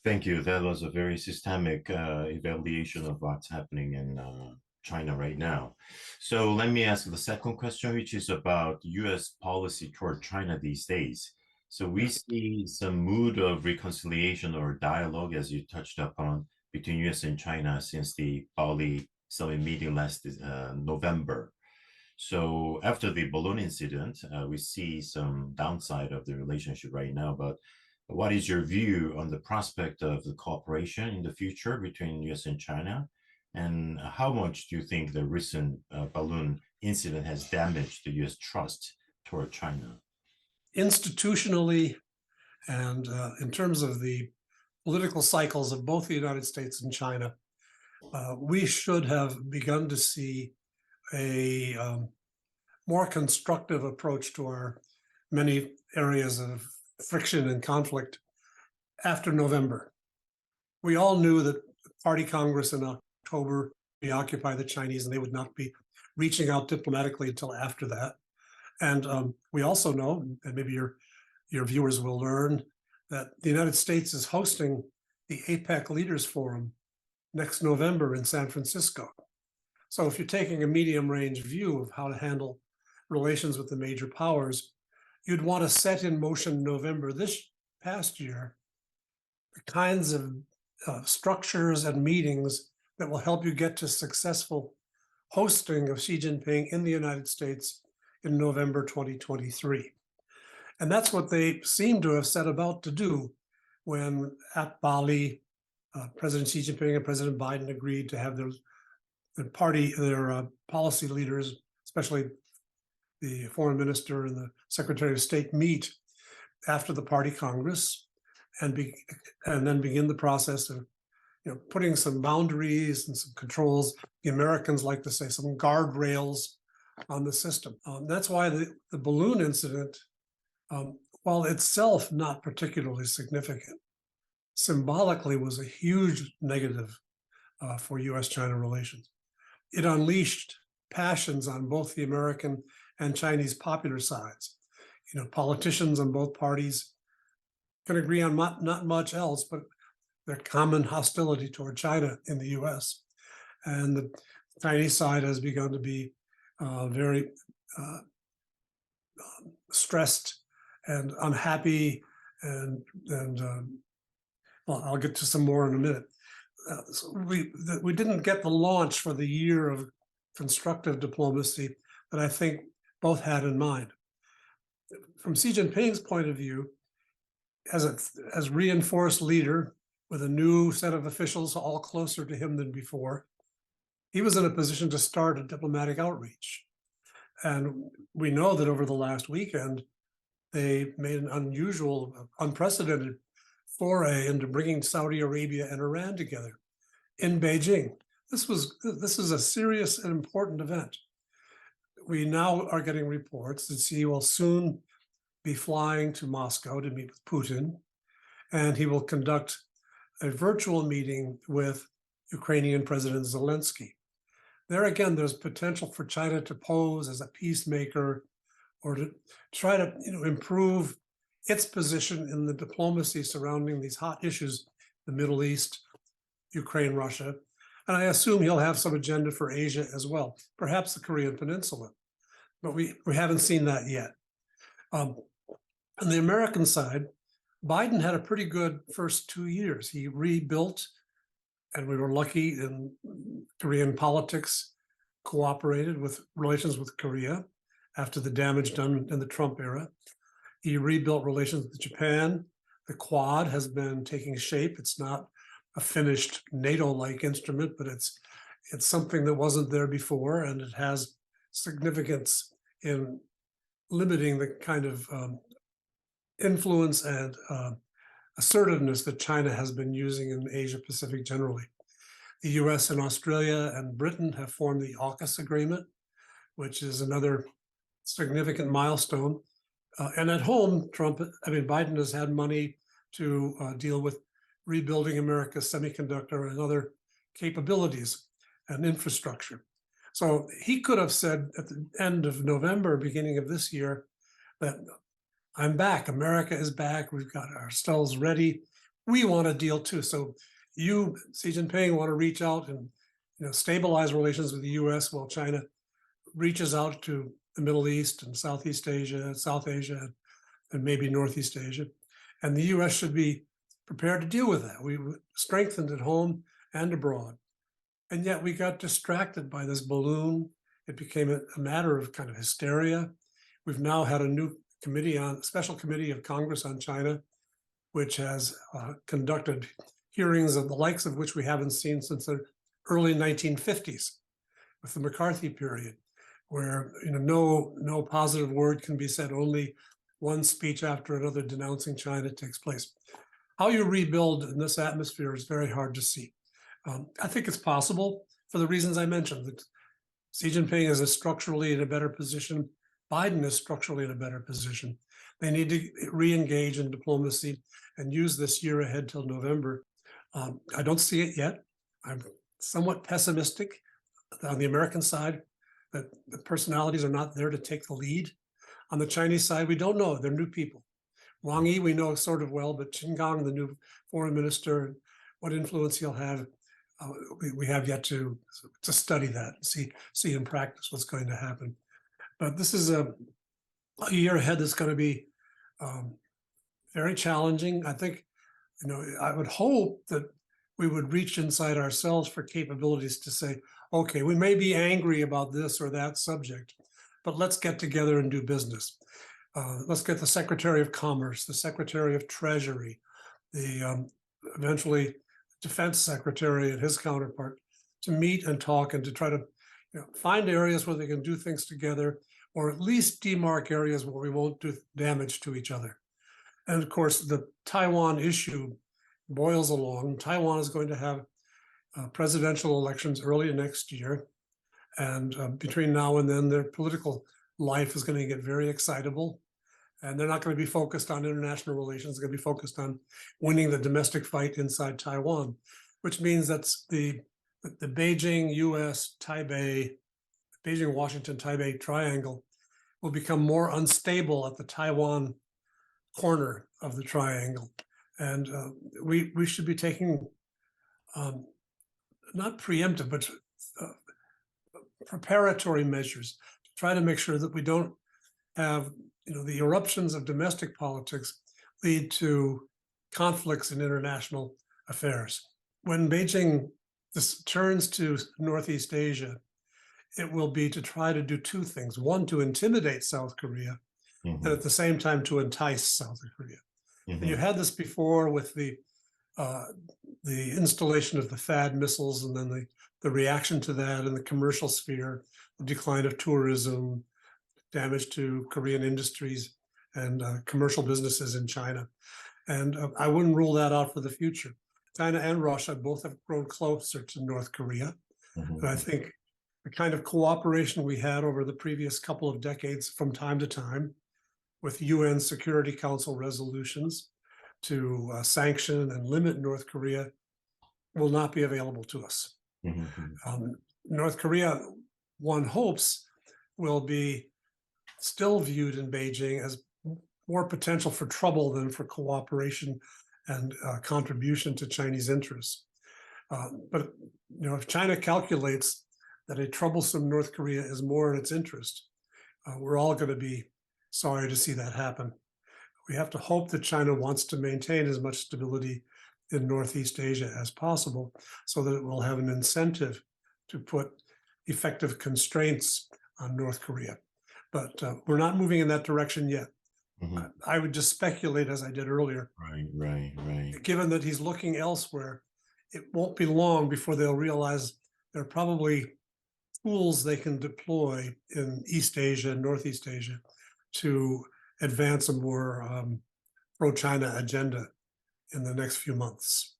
Thank you. That was a very systemic evaluation of what's happening in China right now. So let me ask the second question, which is about US policy toward China these days. So we Yes. see some mood of reconciliation or dialogue, as you touched upon, between US and China since the Bali summit meeting last November. So after the balloon incident, we see some downside of the relationship right now. But what is your view on the prospect of the cooperation in the future between US and China? And how much do you think the recent balloon incident has damaged the US trust toward China? Institutionally, and in terms of the political cycles of both the United States and China, we should have begun to see a more constructive approach to our many areas of friction and conflict after November. We all knew that Party Congress in October preoccupy the Chinese, and they would not be reaching out diplomatically until after that. And we also know, and maybe your viewers will learn, that the United States is hosting the APEC Leaders Forum next November in San Francisco. So if you're taking a medium range view of how to handle relations with the major powers, you'd want to set in motion November this past year the kinds of structures and meetings that will help you get to successful hosting of Xi Jinping in the United States in November 2023. And that's what they seem to have set about to do when at Bali, President Xi Jinping and President Biden agreed to have their policy leaders, especially the foreign minister and the secretary of state, meet after the party congress and then begin the process of putting some boundaries and some controls. The Americans like to say some guardrails on the system. That's why the balloon incident, while itself not particularly significant, symbolically was a huge negative for US-China relations. It unleashed passions on both the American and Chinese popular sides. Politicians on both parties can agree on not much else, but their common hostility toward China in the US. And the Chinese side has begun to be very stressed and unhappy, and well, I'll get to some more in a minute. So we didn't get the launch for the year of constructive diplomacy that I think both had in mind. From Xi Jinping's point of view, as reinforced leader with a new set of officials all closer to him than before, he was in a position to start a diplomatic outreach. And we know that over the last weekend, they made an unusual, unprecedented foray into bringing Saudi Arabia and Iran together in Beijing. This is a serious and important event. We now are getting reports that Xi will soon be flying to Moscow to meet with Putin, and he will conduct a virtual meeting with Ukrainian President Zelensky. There again, there's potential for China to pose as a peacemaker or to try to improve its position in the diplomacy surrounding these hot issues, the Middle East, Ukraine, Russia. And I assume he'll have some agenda for Asia as well, perhaps the Korean Peninsula. But we haven't seen that yet. On the American side, Biden had a pretty good first 2 years. He rebuilt, and we were lucky in Korean politics, cooperated with relations with Korea after the damage done in the Trump era. He rebuilt relations with Japan. The Quad has been taking shape. It's not a finished NATO-like instrument, but it's something that wasn't there before, and it has significance in limiting the kind of influence and assertiveness that China has been using in Asia Pacific generally. The US and Australia and Britain have formed the AUKUS agreement, which is another significant milestone. And at home, Biden has had money to deal with rebuilding America's semiconductor and other capabilities and infrastructure. So he could have said at the end of November, beginning of this year, that I'm back, America is back, we've got ourselves ready, we want a deal too. So you, Xi Jinping, want to reach out and stabilize relations with the U.S. while China reaches out to the Middle East and Southeast Asia, South Asia, and maybe Northeast Asia. And the U.S. should be prepared to deal with that. We strengthened at home and abroad. And yet we got distracted by this balloon. It became a matter of kind of hysteria. We've now had a new special committee of Congress on China, which has conducted hearings of the likes of which we haven't seen since the early 1950s, with the McCarthy period, where no positive word can be said, only one speech after another denouncing China takes place. How you rebuild in this atmosphere is very hard to see. I think it's possible for the reasons I mentioned, that Xi Jinping is structurally in a better position. Biden is structurally in a better position. They need to re-engage in diplomacy and use this year ahead till November. I don't see it yet. I'm somewhat pessimistic on the American side that the personalities are not there to take the lead. On the Chinese side, we don't know. They're new people. Wang Yi, we know sort of well, but Qin Gang, the new foreign minister, what influence he'll have, we have yet to study that and see in practice what's going to happen. But this is a year ahead that's going to be very challenging. I think, I would hope that we would reach inside ourselves for capabilities to say, okay, we may be angry about this or that subject, but let's get together and do business. Let's get the Secretary of Commerce, the Secretary of Treasury, the eventually Defense Secretary and his counterpart to meet and talk and to try to find areas where they can do things together, or at least demark areas where we won't do damage to each other. And of course, the Taiwan issue boils along. Taiwan is going to have presidential elections early next year. And between now and then, their political life is going to get very excitable. And they're not going to be focused on international relations. They're going to be focused on winning the domestic fight inside Taiwan, which means that's the Beijing, US, Taipei, Beijing, Washington, Taipei triangle will become more unstable at the Taiwan corner of the triangle. And we should be taking not preemptive, but preparatory measures to try to make sure that we don't have the eruptions of domestic politics lead to conflicts in international affairs. When Beijing turns to Northeast Asia, it will be to try to do two things. One, to intimidate South Korea, and at the same time to entice South Korea. And you had this before with the installation of the THAAD missiles, and then the reaction to that in the commercial sphere, the decline of tourism, damage to Korean industries and commercial businesses in China. And I wouldn't rule that out for the future. China and Russia both have grown closer to North Korea. And I think the kind of cooperation we had over the previous couple of decades from time to time with UN Security Council resolutions to sanction and limit North Korea will not be available to us. North Korea, one hopes, will be still viewed in Beijing as more potential for trouble than for cooperation and contribution to Chinese interests. But if China calculates that a troublesome North Korea is more in its interest, we're all going to be sorry to see that happen. We have to hope that China wants to maintain as much stability in Northeast Asia as possible, so that it will have an incentive to put effective constraints on North Korea. But we're not moving in that direction yet. I would just speculate, as I did earlier. Right. Given that he's looking elsewhere, it won't be long before they'll realize there are probably tools they can deploy in East Asia and Northeast Asia to advance a more pro-China agenda in the next few months.